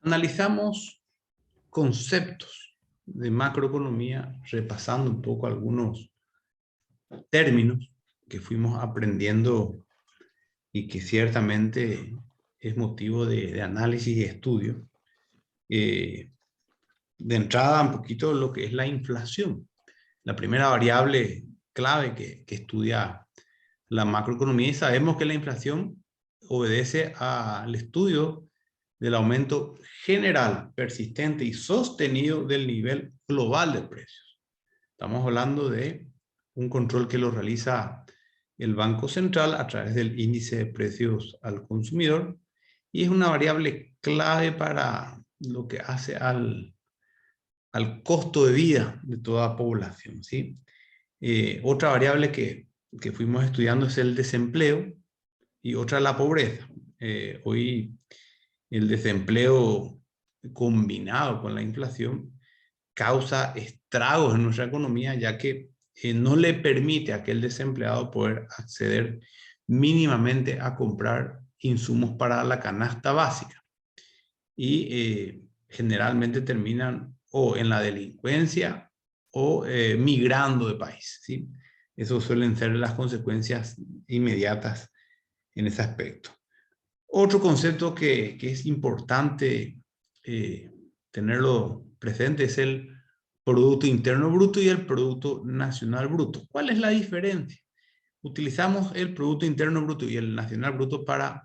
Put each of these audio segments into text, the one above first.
Analizamos conceptos de macroeconomía, repasando un poco algunos términos que fuimos aprendiendo y que ciertamente es motivo de análisis y estudio. De entrada, un poquito lo que es la inflación. La primera variable clave que estudia la macroeconomía, y sabemos que la inflación obedece al estudio del aumento general, persistente y sostenido del nivel global de precios. Estamos hablando de un control que lo realiza el Banco Central a través del índice de precios al consumidor, y es una variable clave para lo que hace al costo de vida de toda población, ¿sí? Otra variable que fuimos estudiando es el desempleo y otra la pobreza. Hoy el desempleo combinado con la inflación causa estragos en nuestra economía, ya que no le permite a aquel desempleado poder acceder mínimamente a comprar insumos para la canasta básica. Y generalmente terminan o en la delincuencia o migrando de país, ¿sí? Eso suelen ser las consecuencias inmediatas en ese aspecto. Otro concepto que es importante tenerlo presente es el Producto Interno Bruto y el Producto Nacional Bruto. ¿Cuál es la diferencia? Utilizamos el Producto Interno Bruto y el Nacional Bruto para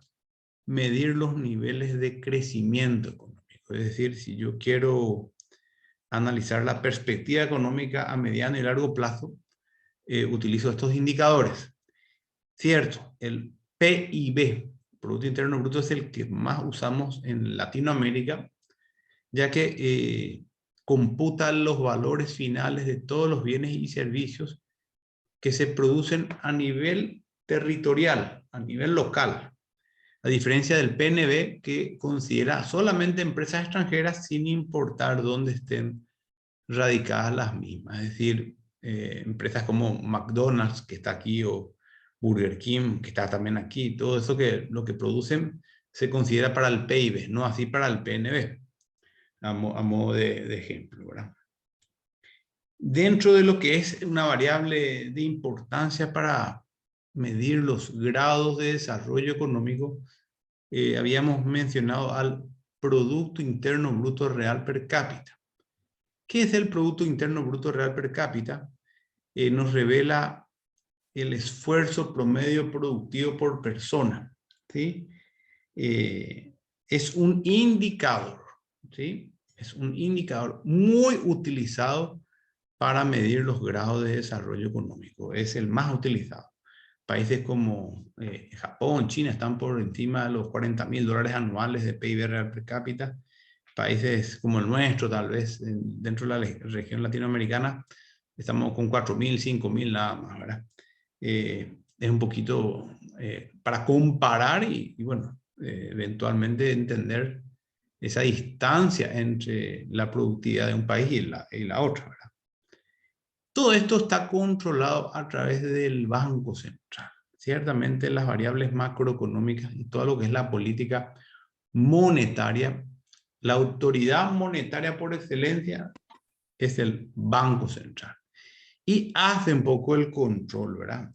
medir los niveles de crecimiento económico. Es decir, si yo quiero analizar la perspectiva económica a mediano y largo plazo, utilizo estos indicadores. Cierto, el PIB, Producto Interno Bruto, es el que más usamos en Latinoamérica, ya que computa los valores finales de todos los bienes y servicios que se producen a nivel territorial, a nivel local, a diferencia del PNB, que considera solamente empresas extranjeras sin importar dónde estén radicadas las mismas. Es decir, empresas como McDonald's, que está aquí, o Burger King, que está también aquí, todo eso que lo que producen se considera para el PIB, no así para el PNB, a modo de ejemplo, ¿verdad? Dentro de lo que es una variable de importancia para medir los grados de desarrollo económico, habíamos mencionado al Producto Interno Bruto Real per cápita. ¿Qué es el Producto Interno Bruto Real per cápita? Nos revela el esfuerzo promedio productivo por persona, ¿sí? Es un indicador, ¿sí? Es un indicador muy utilizado para medir los grados de desarrollo económico. Es el más utilizado. Países como Japón, China están por encima de los $40.000 anuales de PIB real per cápita. Países como el nuestro, tal vez dentro de la región latinoamericana, estamos con 4.000, 5.000 nada más, ¿verdad? Es un poquito para comparar y bueno, eventualmente entender esa distancia entre la productividad de un país y la otra, ¿verdad? Todo esto está controlado a través del Banco Central. Ciertamente las variables macroeconómicas y todo lo que es la política monetaria, la autoridad monetaria por excelencia es el Banco Central. Y hace un poco el control, ¿verdad?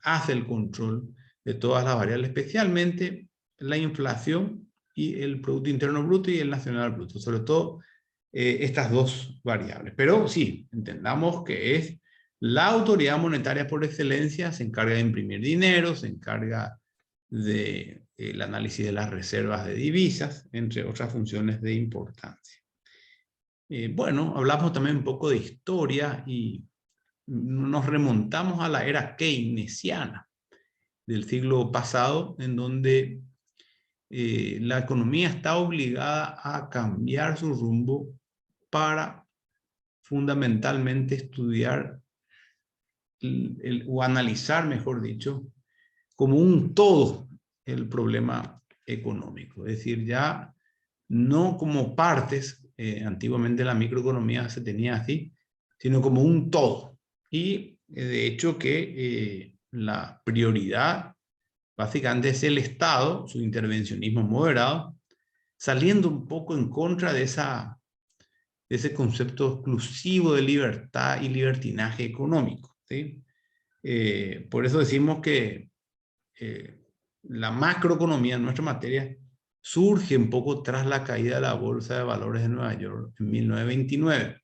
Hace el control de todas las variables, especialmente la inflación y el Producto Interno Bruto y el Nacional Bruto, sobre todo estas dos variables. Pero sí, entendamos que es la autoridad monetaria por excelencia, se encarga de imprimir dinero, se encarga del análisis de las reservas de divisas, entre otras funciones de importancia. Bueno, hablamos también un poco de historia y nos remontamos a la era keynesiana del siglo pasado, en donde la economía está obligada a cambiar su rumbo para fundamentalmente estudiar o analizar, mejor dicho, como un todo el problema económico. Es decir, ya no como partes, antiguamente la microeconomía se tenía así, sino como un todo. Y de hecho que la prioridad básicamente es el Estado, su intervencionismo moderado, saliendo un poco en contra de ese concepto exclusivo de libertad y libertinaje económico, ¿sí? Por eso decimos que la macroeconomía en nuestra materia surge un poco tras la caída de la Bolsa de Valores de Nueva York en 1929,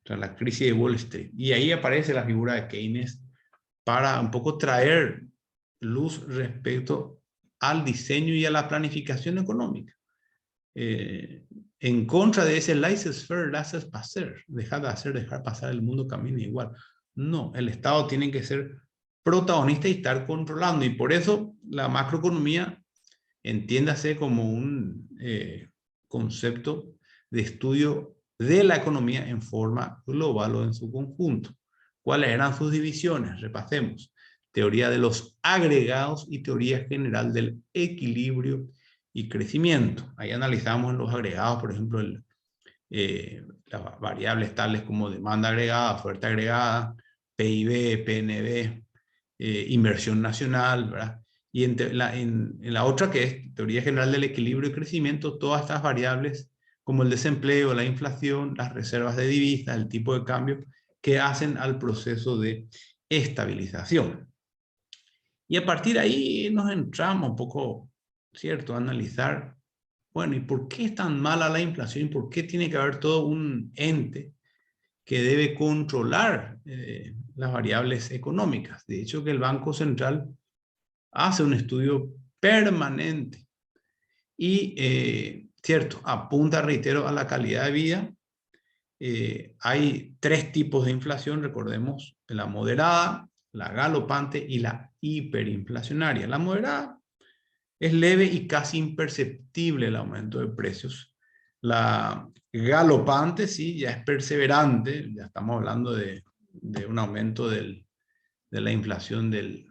tras la crisis de Wall Street. Y ahí aparece la figura de Keynes para un poco traer luz respecto al diseño y a la planificación económica. En contra de ese laissez-faire, laissez-passer, dejar de hacer, dejar pasar, el mundo camina igual. No, el Estado tiene que ser protagonista y estar controlando, y por eso la macroeconomía, entiéndase como un concepto de estudio de la economía en forma global o en su conjunto. ¿Cuáles eran sus divisiones? Repasemos. Teoría de los agregados y teoría general del equilibrio y crecimiento. Ahí analizamos los agregados, por ejemplo, las variables tales como demanda agregada, oferta agregada, PIB, PNB, inversión nacional, ¿verdad? Y en la otra, que es teoría general del equilibrio y crecimiento, todas estas variables como el desempleo, la inflación, las reservas de divisas, el tipo de cambio, que hacen al proceso de estabilización. Y a partir de ahí nos entramos un poco, ¿cierto?, a analizar, bueno, ¿y por qué es tan mala la inflación? ¿Y por qué tiene que haber todo un ente que debe controlar las variables económicas? De hecho, que el Banco Central hace un estudio permanente y, cierto, apunta, reitero, a la calidad de vida. Hay tres tipos de inflación, recordemos: la moderada, la galopante y la hiperinflacionaria. La moderada es leve y casi imperceptible el aumento de precios. La galopante sí, ya es perseverante, ya estamos hablando de un aumento de la inflación del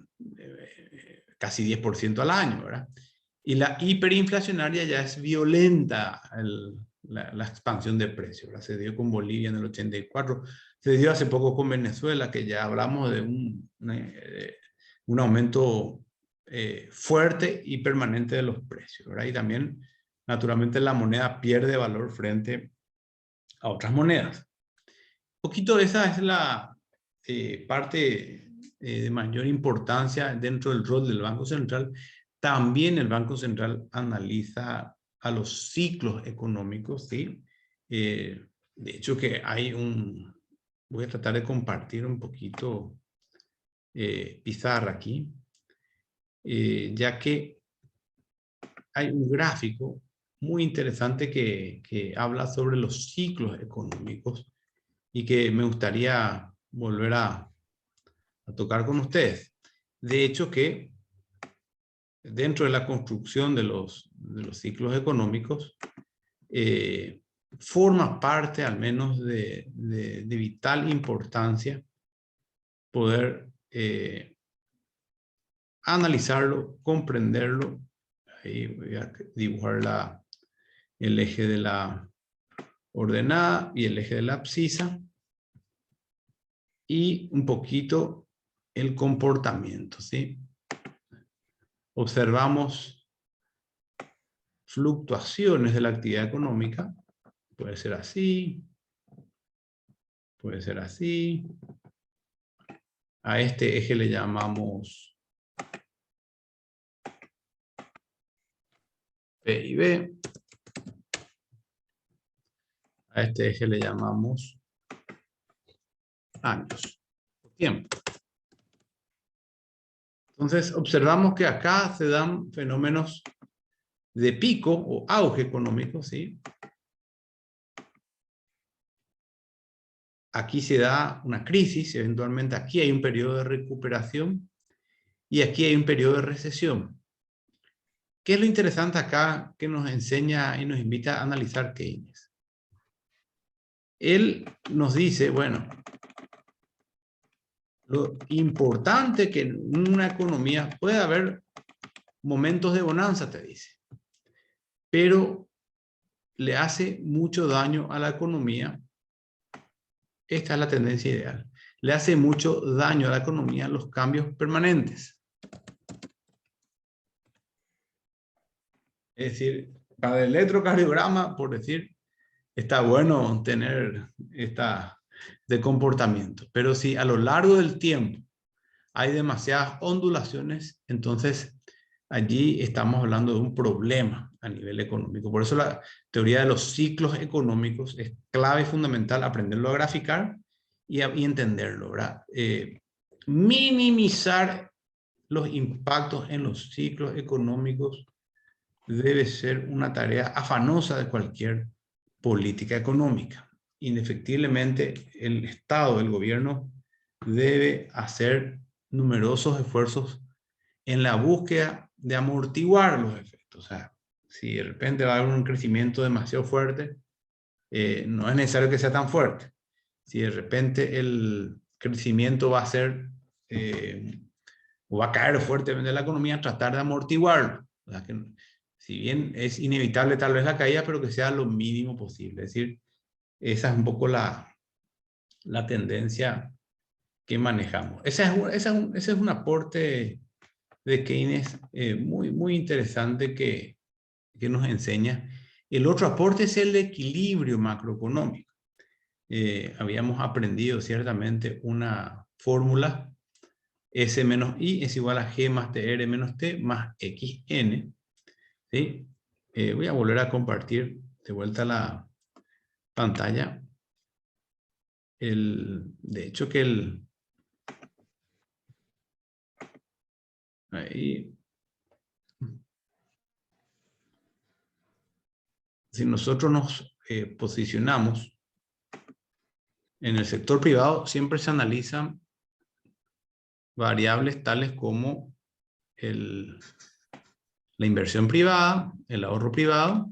casi 10% al año, ¿verdad? Y la hiperinflacionaria ya es violenta la expansión de precios, ¿verdad? Se dio con Bolivia en el 84, se dio hace poco con Venezuela, que ya hablamos de un aumento fuerte y permanente de los precios, ¿verdad? Y también, naturalmente, la moneda pierde valor frente a otras monedas. Un poquito esa es la parte de mayor importancia dentro del rol del Banco Central. También el Banco Central analiza a los ciclos económicos, ¿sí? De hecho que hay voy a tratar de compartir un poquito pizarra aquí, ya que hay un gráfico muy interesante que habla sobre los ciclos económicos y que me gustaría volver a tocar con ustedes. De hecho que dentro de la construcción de los ciclos económicos, forma parte al menos de vital importancia poder analizarlo, comprenderlo. Ahí voy a dibujar el eje de la ordenada y el eje de la abscisa, y un poquito el comportamiento, ¿sí? Observamos fluctuaciones de la actividad económica. Puede ser así, puede ser así. A este eje le llamamos PIB. A este eje le llamamos años, tiempo. Entonces observamos que acá se dan fenómenos de pico o auge económico, ¿sí? Aquí se da una crisis, eventualmente aquí hay un periodo de recuperación y aquí hay un periodo de recesión. ¿Qué es lo interesante acá que nos enseña y nos invita a analizar Keynes? Él nos dice, bueno, lo importante que en una economía puede haber momentos de bonanza, te dice, pero le hace mucho daño a la economía. Esta es la tendencia ideal. Le hace mucho daño a la economía los cambios permanentes. Es decir, Para el electrocardiograma, por decir, está bueno tener de comportamiento. Pero si a lo largo del tiempo hay demasiadas ondulaciones, entonces allí estamos hablando de un problema a nivel económico. Por eso la teoría de los ciclos económicos es clave y fundamental aprenderlo a graficar y entenderlo, ¿verdad? Minimizar los impactos en los ciclos económicos debe ser una tarea afanosa de cualquier política económica. Indefectiblemente, el Estado, el gobierno, debe hacer numerosos esfuerzos en la búsqueda de amortiguar los efectos. O sea, si de repente va a haber un crecimiento demasiado fuerte, no es necesario que sea tan fuerte. Si de repente el crecimiento va a ser o va a caer fuertemente en la economía, tratar de amortiguarlo. O sea, que, si bien es inevitable tal vez la caída, pero que sea lo mínimo posible. Es decir, esa es un poco la tendencia que manejamos. Ese es un aporte de Keynes muy interesante que nos enseña. El otro aporte es el equilibrio macroeconómico. Habíamos aprendido ciertamente una fórmula, S menos I es igual a G más TR menos T más XN. ¿Sí? Voy a volver a compartir de vuelta la pantalla. De hecho que ahí, si nosotros nos posicionamos en el sector privado, siempre se analizan variables tales como la inversión privada, el ahorro privado,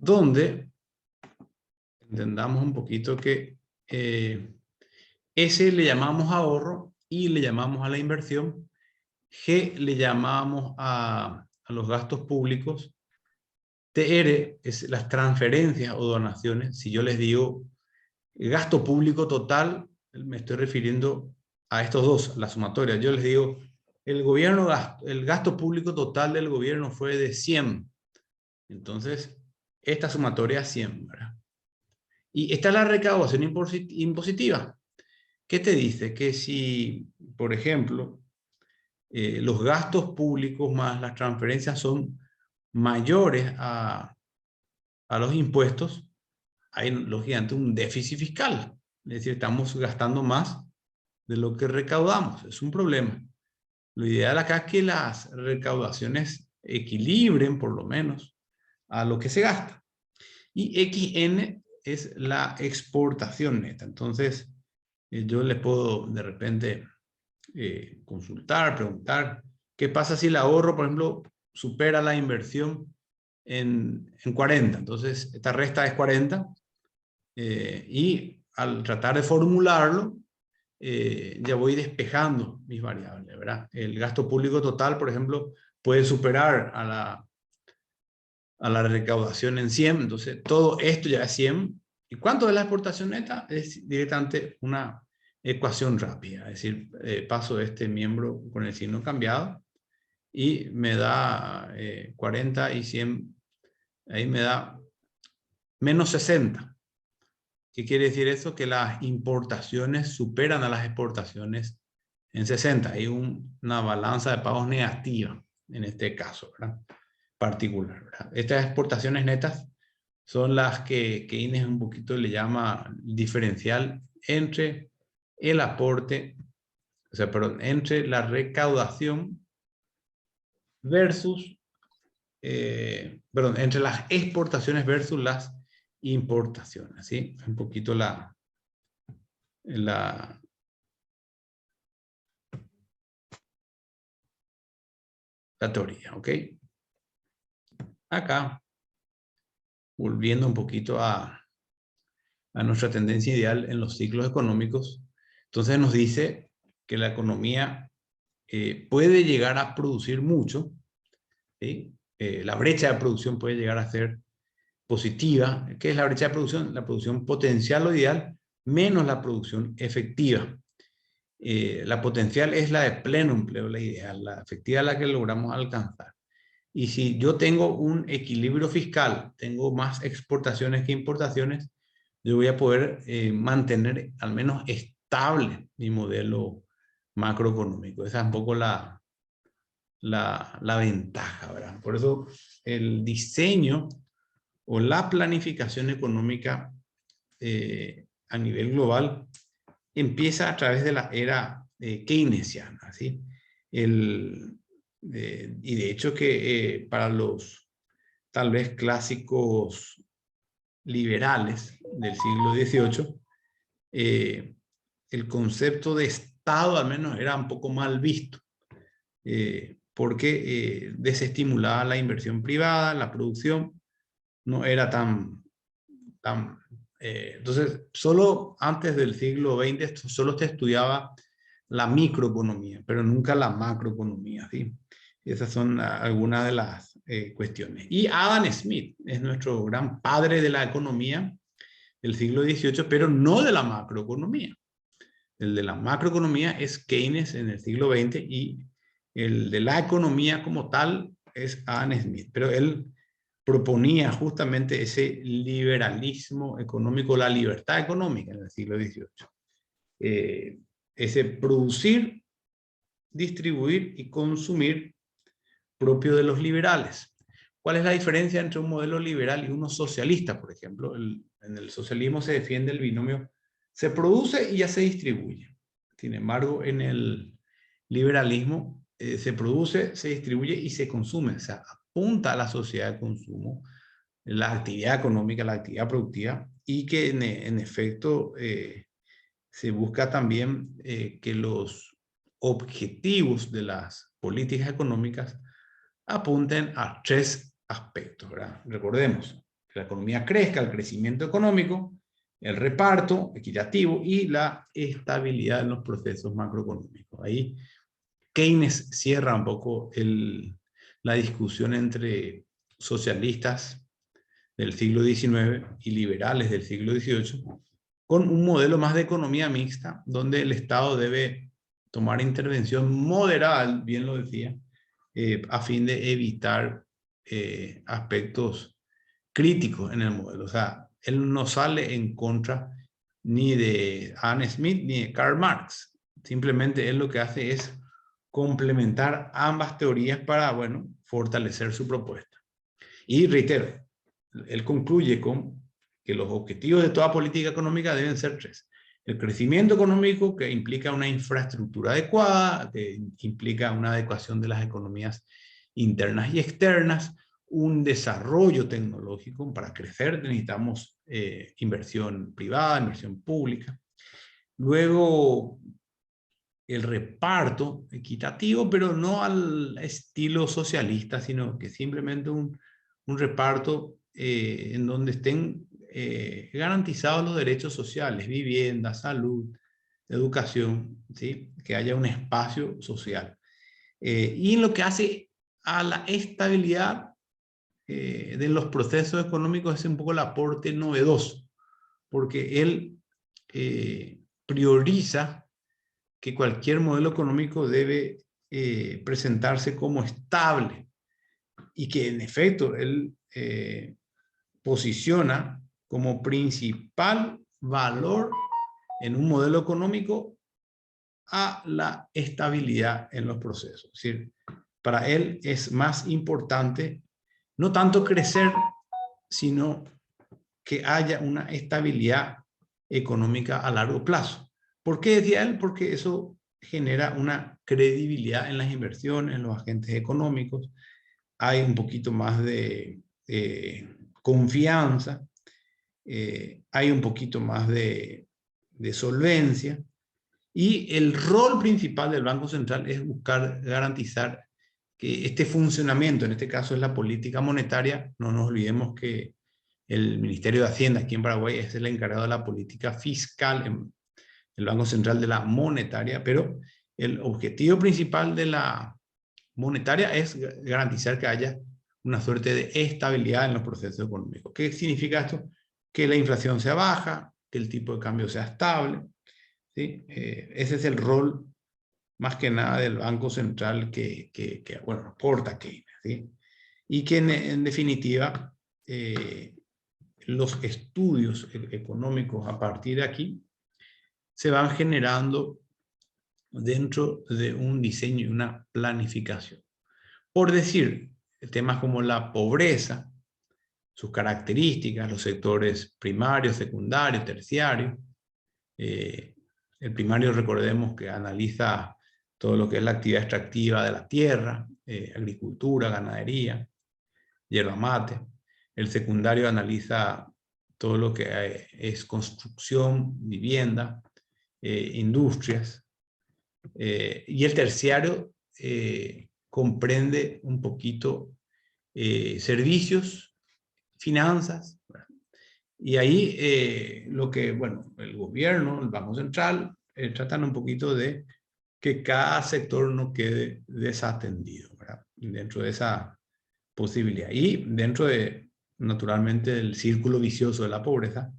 donde entendamos un poquito que S le llamamos ahorro, I le llamamos a la inversión, G le llamamos a los gastos públicos, TR es las transferencias o donaciones. Si yo les digo gasto público total, me estoy refiriendo a estos dos, la sumatoria. Yo les digo, el gasto público total del gobierno fue de 100. Entonces, esta sumatoria es 100, ¿verdad? Y está la recaudación impositiva. ¿Qué te dice? Que si, por ejemplo, los gastos públicos más las transferencias son mayores a los impuestos, hay lógicamente un déficit fiscal. Es decir, estamos gastando más de lo que recaudamos. Es un problema. Lo ideal acá es que las recaudaciones equilibren por lo menos a lo que se gasta. Y XN es la exportación neta. Entonces, yo le puedo de repente consultar, preguntar, ¿qué pasa si el ahorro, por ejemplo, supera la inversión en 40? Entonces, esta resta es 40 y al tratar de formularlo, ya voy despejando mis variables, ¿verdad? El gasto público total, por ejemplo, puede superar a la recaudación en 100, entonces todo esto ya es 100. ¿Y cuánto es la exportación neta? Es directamente una ecuación rápida, es decir, paso este miembro con el signo cambiado y me da 40 y 100, ahí me da menos 60. ¿Qué quiere decir eso? Que las importaciones superan a las exportaciones en 60. Hay una balanza de pagos negativa en este caso, ¿verdad? Particular, ¿verdad? Estas exportaciones netas son las que Keynes un poquito le llama diferencial entre el aporte, o sea, perdón, entre la recaudación versus, perdón, entre las exportaciones versus las importaciones, ¿sí? Un poquito la la teoría, ¿ok? Acá, volviendo un poquito a nuestra tendencia ideal en los ciclos económicos, entonces nos dice que la economía puede llegar a producir mucho, ¿sí? La brecha de producción puede llegar a ser positiva. ¿Qué es la brecha de producción? La producción potencial o ideal menos la producción efectiva. La potencial es la de pleno empleo, la ideal, la efectiva es la que logramos alcanzar. Y si yo tengo un equilibrio fiscal, tengo más exportaciones que importaciones, yo voy a poder mantener al menos estable mi modelo macroeconómico. Esa es un poco la ventaja, ¿verdad? Por eso el diseño o la planificación económica a nivel global empieza a través de la era keynesiana, ¿sí? Y de hecho que para los tal vez clásicos liberales del siglo XVIII, el concepto de Estado al menos era un poco mal visto, porque desestimulaba la inversión privada, la producción, no era tan... entonces, solo antes del siglo XX solo se estudiaba la microeconomía, pero nunca la macroeconomía, ¿sí? Esas son algunas de las cuestiones. Y Adam Smith es nuestro gran padre de la economía del siglo XVIII, pero no de la macroeconomía. El de la macroeconomía es Keynes en el siglo XX y el de la economía como tal es Adam Smith. Pero él proponía justamente ese liberalismo económico, la libertad económica en el siglo XVIII. Ese producir, distribuir y consumir propio de los liberales. ¿Cuál es la diferencia entre un modelo liberal y uno socialista, por ejemplo? En el socialismo se defiende el binomio se produce y ya se distribuye. Sin embargo, en el liberalismo se produce, se distribuye y se consume. O sea, apunta a la sociedad de consumo, la actividad económica, la actividad productiva, y que en efecto se busca también que los objetivos de las políticas económicas apunten a tres aspectos, ¿verdad? Recordemos que la economía crezca, el crecimiento económico, el reparto equitativo y la estabilidad en los procesos macroeconómicos. Ahí Keynes cierra un poco la discusión entre socialistas del siglo XIX y liberales del siglo XVIII con un modelo más de economía mixta, donde el Estado debe tomar intervención moderada, bien lo decía, a fin de evitar aspectos críticos en el modelo. O sea, él no sale en contra ni de Adam Smith ni de Karl Marx. Simplemente él lo que hace es complementar ambas teorías para, bueno, fortalecer su propuesta. Y reitero, él concluye con que los objetivos de toda política económica deben ser tres. El crecimiento económico, que implica una infraestructura adecuada, que implica una adecuación de las economías internas y externas, un desarrollo tecnológico. Para crecer necesitamos inversión privada, inversión pública. Luego, el reparto equitativo, pero no al estilo socialista, sino que simplemente un reparto en donde estén garantizados los derechos sociales, vivienda, salud, educación, ¿sí? Que haya un espacio social. Y lo que hace a la estabilidad de los procesos económicos es un poco el aporte novedoso, porque él prioriza que cualquier modelo económico debe presentarse como estable y que en efecto él posiciona como principal valor en un modelo económico a la estabilidad en los procesos. Es decir, para él es más importante no tanto crecer, sino que haya una estabilidad económica a largo plazo. ¿Por qué decía él? Porque eso genera una credibilidad en las inversiones, en los agentes económicos, hay un poquito más de confianza, hay un poquito más de solvencia, y el rol principal del Banco Central es buscar garantizar que este funcionamiento, en este caso es la política monetaria, no nos olvidemos que el Ministerio de Hacienda aquí en Paraguay es el encargado de la política fiscal en el Banco Central de la monetaria, pero el objetivo principal de la monetaria es garantizar que haya una suerte de estabilidad en los procesos económicos. ¿Qué significa esto? Que la inflación sea baja, que el tipo de cambio sea estable, ¿sí? Ese es el rol más que nada del Banco Central bueno, aporta Keynes, ¿sí? Y que en definitiva los estudios económicos a partir de aquí se van generando dentro de un diseño y una planificación. Por decir, temas como la pobreza, sus características, los sectores primarios, secundarios, terciarios. El primario, recordemos que analiza todo lo que es la actividad extractiva de la tierra, agricultura, ganadería, yerba mate. El secundario analiza todo lo que es construcción, vivienda, industrias. Y el terciario comprende un poquito servicios, finanzas. Y ahí lo que, bueno, el gobierno, el Banco Central, tratan un poquito de que cada sector no quede desatendido, ¿verdad? Dentro de esa posibilidad. Y dentro de, naturalmente, el círculo vicioso de la pobreza,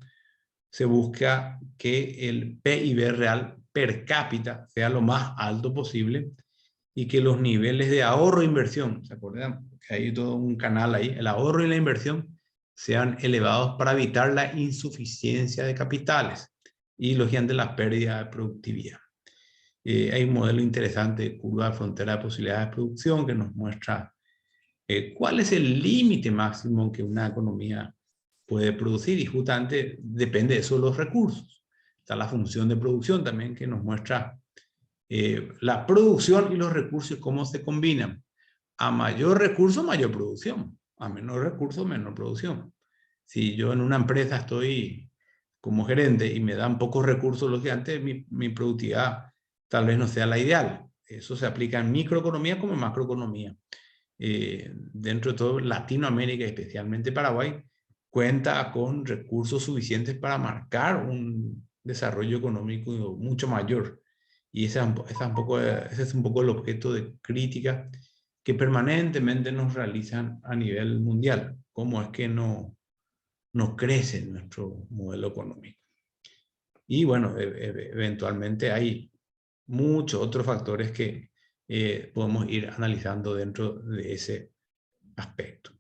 se busca que el PIB real per cápita sea lo más alto posible y que los niveles de ahorro e inversión, ¿se acuerdan? Que hay todo un canal ahí, el ahorro y la inversión sean elevados para evitar la insuficiencia de capitales y, lógicamente, la pérdida de productividad. Hay un modelo interesante, curva de frontera de posibilidades de producción, que nos muestra cuál es el límite máximo que una economía puede producir, y justamente depende de eso los recursos. Está la función de producción también, que nos muestra la producción y los recursos, cómo se combinan. A mayor recurso, mayor producción. A menor recurso, menor producción. Si yo en una empresa estoy como gerente y me dan pocos recursos, lógicamente mi productividad tal vez no sea la ideal. Eso se aplica en microeconomía como en macroeconomía. Dentro de todo, Latinoamérica, especialmente Paraguay, cuenta con recursos suficientes para marcar un desarrollo económico mucho mayor. Y ese es un poco el objeto de crítica que permanentemente nos realizan a nivel mundial. ¿Cómo es que no crece nuestro modelo económico? Y bueno, eventualmente hay muchos otros factores que podemos ir analizando dentro de ese aspecto.